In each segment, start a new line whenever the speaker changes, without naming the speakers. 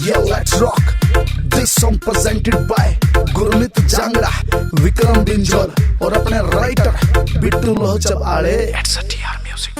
Yeah, let's rock. This song presented by Gurmeet Jangra, Vikram बिंजोल और अपने writer Bittu Lohchab आले। It's a TR Music।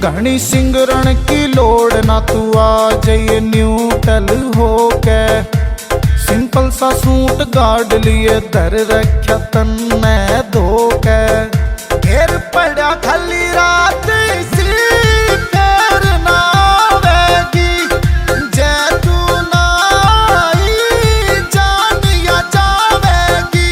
घनी सिंगरण की लोड़ ना, तू आ जाइए न्यूट्रल होके। सिंपल सा सूट गाड़ लिए धर रखा तन में धोके। घेर पड़ा खाली रात इसी फेर ना आवेगी। जै तू ना आई जान या जावेगी।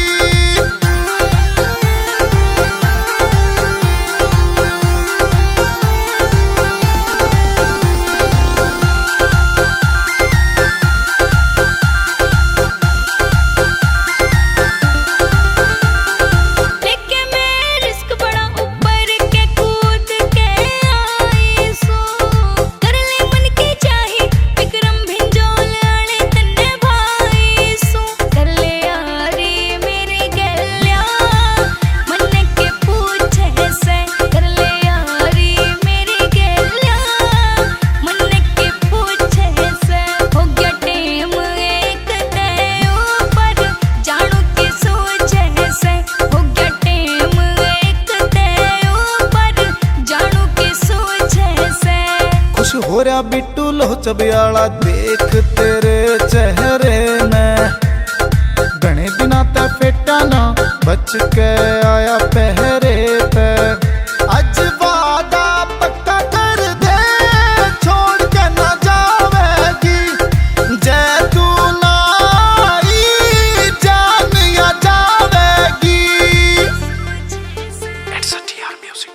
हो रहा बिट्टू लोहचब आला देख तेरे चेहरे में। घने दिना ते फेटा ना बच के आया पहरे पे। अज वादा पक्का कर दे छोड़ के ना जावेगी। जै तू ना आई जान या जावेगी।
It's a TR Music।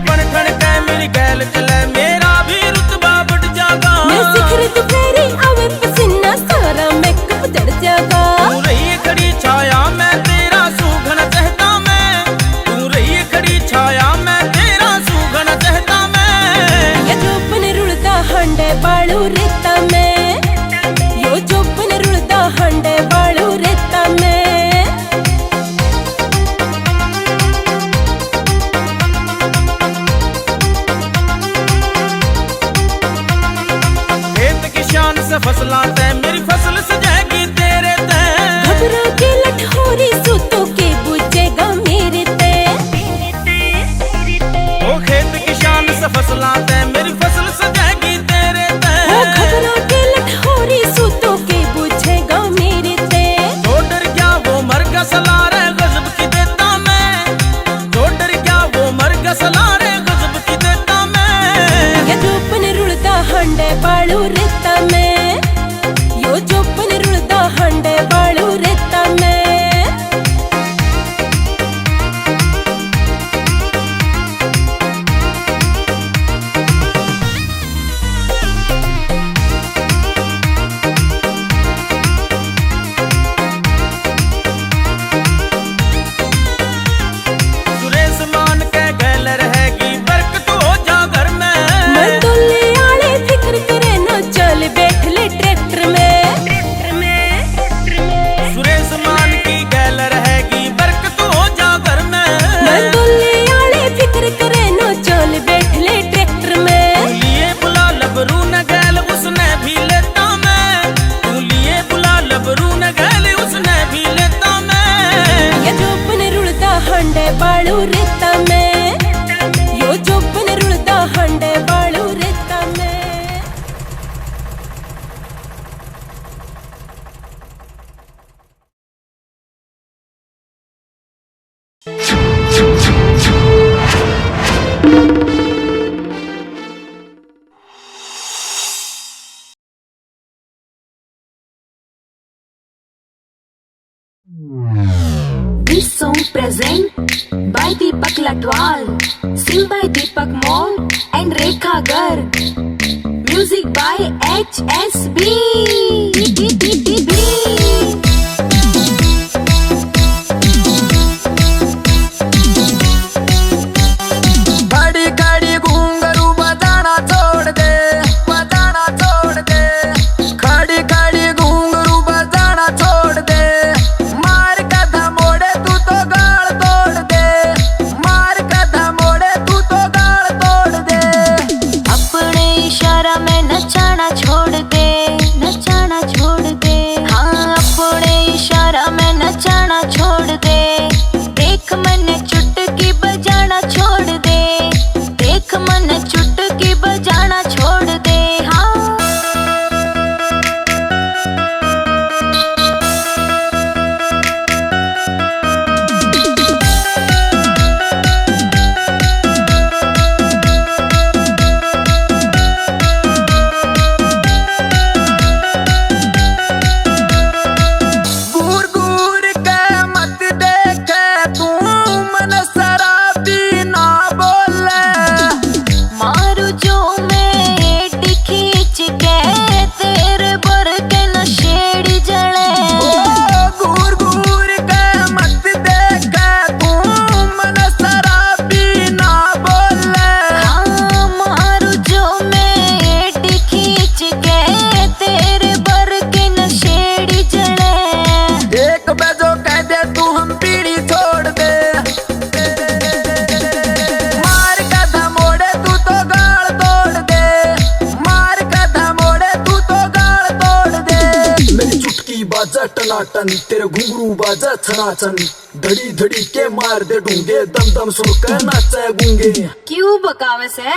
बन ठन के मेरी गैल चले मेरा भी रुतबा बढ़ जागा।
मैं शिखर दुपहरी आवे पसीना सारा मेकअप चढ़ जागा।
तू रही खड़ी छाया मैं तेरा सूखना चाहता मैं, तू रही खड़ी छाया मैं तेरा सूखना चाहता मैं।
ये जोपन रुड़दा हंडे बालू रेता में, यो जोपन रुड़दा हंडे बालू रेता में।
खेत की शान से फसलां तय मेरी फसल सजाएगी तेरे तय।
घबरा के लठोरी सूतों के बुझेगा मेरे ते।
ओ खेत की शान से फसलां तय मेरी फसल सजाएगी तेरे तय।
ओ घबरा के लठोरी सूतों के बुझेगा मेरे ते।
जो डर गया वो मर गया सलारे गजब की देता मैं, जो डर गया वो मर गया सलारे गजब की देता मैं।
ये जोपन रुड़दा हंडे बालू रेता में, यो जोपन रुड़दा हंडे बालू रेता में।
सुरेश मान के गैल रहेगी बरकत हो जा घर में।
मैं डोले आले फिक्र करे ना चल बैठ ले ट्रैक्टर में।
सुरेश मान की गैल रहेगी बरकत हो जा घर में।
मैं डोले आले फिक्र करे ना चल बैठ ले ट्रैक्टर में।
तू लिए बुला लबरू न गैल उसने भी लेता मैं, तू लिए बुला लबरू न गैल उसने भी लेता मैं।
ये जोपन रुड़दा हंडे बालू रेता में, यो जोपन रुड़दा हंडे बालू रेता में।
This song present by Deepak Latwal, sing by Deepak Mall and Rekha Garg, music by HSB.
खड़ी खड़ी घूंघरू बजाना छोड़ दे, बजाना छोड़ दे। खड़ी खड़ी घूंघरू बजाना छोड़ दे। मार कदम मोड़े तू तो गाल तोड़ दे, मार कदम मोड़े तू तो गाल तोड़ दे।
अपने इशारा में नचाना छोड़ दे, नचाना छोड़ दे। हाँ अपने इशारा में नचाना छोड़ दे। देख मैंने चुटकी बजाना छोड़ दे, देख मैंने चुटकी बजाना छोड़ दे। हाँ
घूर घूर के मत देखे तू मन शराबी ना बोले।
मारू जो मैं एट खींच के तेरे बर के नशेड़ी जले।
घूर घूर के मत देखे तू मन शराबी ना बोले।
हाँ मारू जो मैं एट खींच के तेरे बर के नशेड़ी जले।
एक बजो कह दे तू हम पीढ़ी छोड़ दे। मार कदम मोड़े तू तो गाल तोड़ दे, मार कदम मोड़े तू तो गाल तोड़ दे।
मेरी चुटकी बाजा टनाटन, तेरे घुंघरू बाजा छनाचन। धड़ी धड़ी के मार दे डूंगे, दम दम सुन कर नाचे गूंगे।
क्यों बकावे से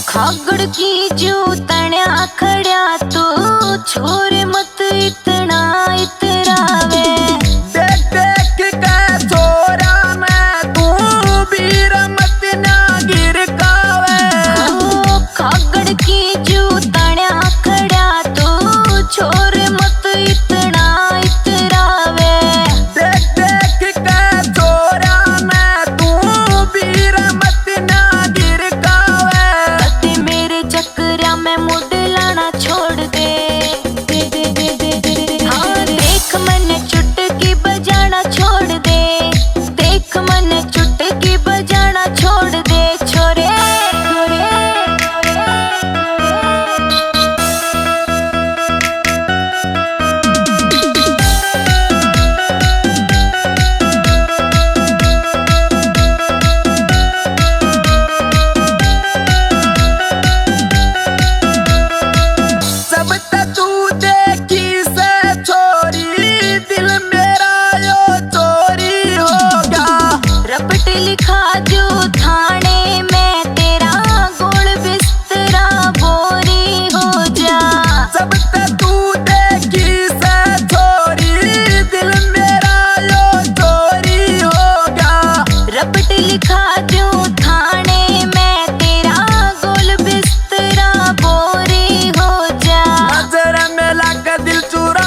खागड़ की जू तण्या खड़िया तू छोर मत इतना इतरावे।
देख देख के छोरा मैं तू वीर मत ना गिर कावे।
ओ खागड़ की जू तण्या खड़िया तू छोर मत इतना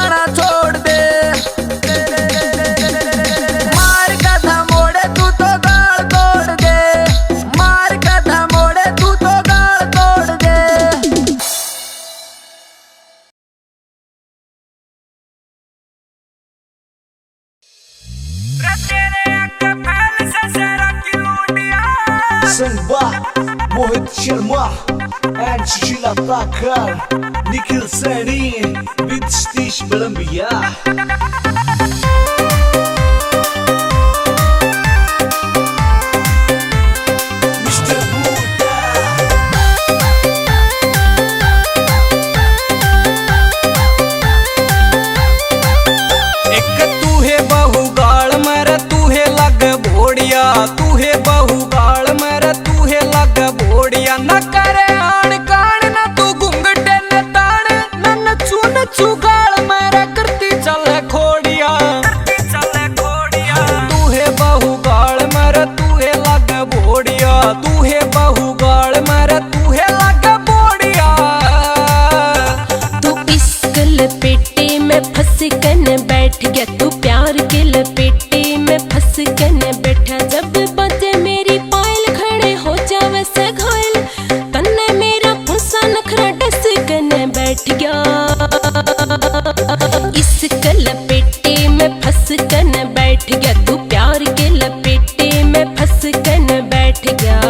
जाना छोड़ दे। मार कथा मोड़े तू तो गाल तोड़ दे, मार कथा मोड़े तू तो गाल तोड़ दे।
Samba, Mohit Sharma and Sheila Thakur, Nikhil Saini with Satish Balambiya. Mr. Buddha.
एक तू है बहु गाल मेरा तू है लग भोड़िया, तू है बहु गाल मेरा तू है लग भोड़िया। न करे आन कान न तू घुंघटे न तान, न नचू नचू गाल मेरा करती चले खोड़िया, तू है बहु गाल मेरा तू है लग भोड़िया, तू है बहु गाल मेरा तू है लग भोड़िया।
तू इश्क लपेटे में फंस कन बैठ गया, तू प्यार के लपेटे में फंस कन बैठा। जब बजे मेरी पायल खड़े हो जावे से घायल, तन्ने मेरा पुंसा नखरा डस कन बैठ गया। इश्क लपेटे में फंस कन बैठ गया, तू प्यार के लपेटे में फंस कन बैठ गया।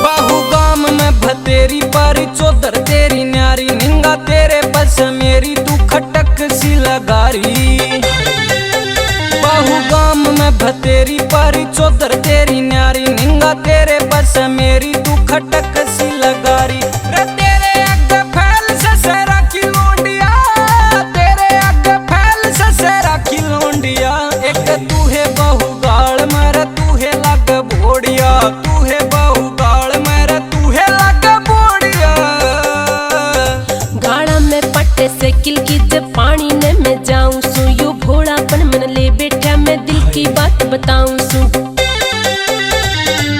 बाहु गाम में भतेरी पारी चौधर तेरी न्यारी, निंगा तेरे बस मेरी तू खटक सी लगारी। बाहु गाम में भतेरी पारी चौधर तेरी न्यारी, निंगा तेरे बस मेरी तू खटक सी लगारी। रे तेरे आगे फैल ससरा की लोंडिया, तेरे आगे फैल ससरा की लोंडिया। एक तू है बहु गाल मेरा तू है लग भोड़िया, तू है बहु गाल मेरा तू है लग भोड़िया।
गाड़ा में पट्टे से किलकी जब पानी ने मैं जाऊं सू, यो भोलापन मन ले बैठा मैं दिल की बात बताऊं सू।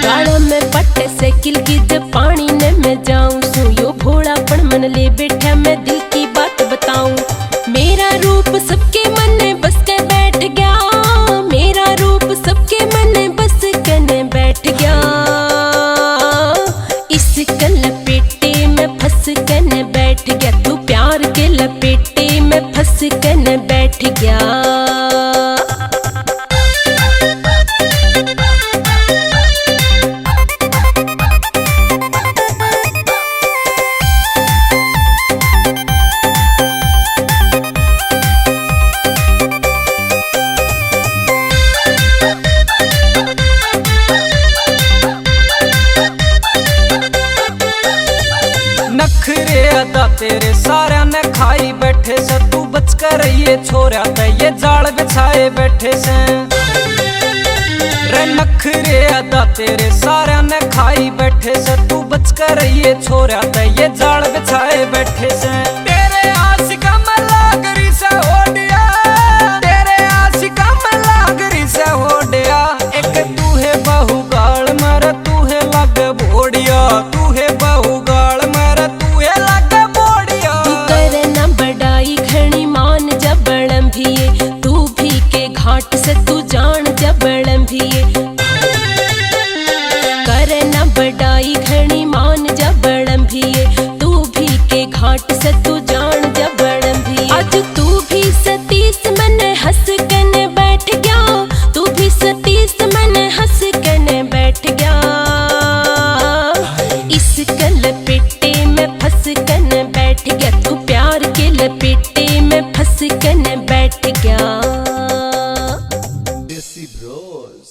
गाड़ा में पट्टे से किलकी जब पानी ने मैं जाऊं सू, यो भोलापन मन ले बैठा मैं दिल की बात बताऊं। मेरा रूप सबके मन में बस के बैठ गया, मेरा रूप सबके मन में बस के बैठ गया। इश्क लपेटे में फंस कन बैठ गया, तू प्यार के लपेटे में फंस कन बैठ गया।
नखरे अदा तेरे सारा ने खाई बैठे से, तू बच कर ये छोरा ते ये जाल बिछाए बैठे से। रे नखरे अदा तेरे सारा ने खाई बैठे से, तू बच कर ये छोरा ते ये जाल बिछाए बैठे से। तेरे आशिका में लागरी से होडिया, तेरे आशिका में लागरी से होडिया। एक तू है बहु गाल मेरा तू है लग भोड़िया, तू है बहु गाल मेरा तू है लग भोड़िया।
तू करे ना बड़ाई घनी मान जबड़म भी, तू भी के घाट से तू जान जबड़म भी। करे ना बड़ाई घनी मान जबड़म भी, तू भी के घाट से तू जान जबड़म भी। आज तू भी सतीश मन हंस कन बैठ गया, तू भी सतीश मन हंस कन बैठ गया। इश्क लपेटे में फंस कन बैठ गया, तू प्यार के लपेटे में फंस कन बैठ गया।
Desi Bros.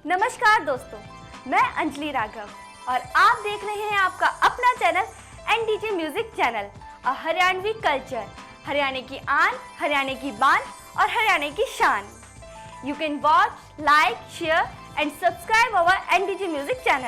नमस्कार दोस्तों, मैं अंजलि राघव और आप देख रहे हैं आपका अपना चैनल एनडीजे म्यूजिक चैनल और हरियाणवी कल्चर, हरियाणा की आन, हरियाणा की बान और हरियाणा की शान। You can watch, like, share and subscribe our NDJ Music channel.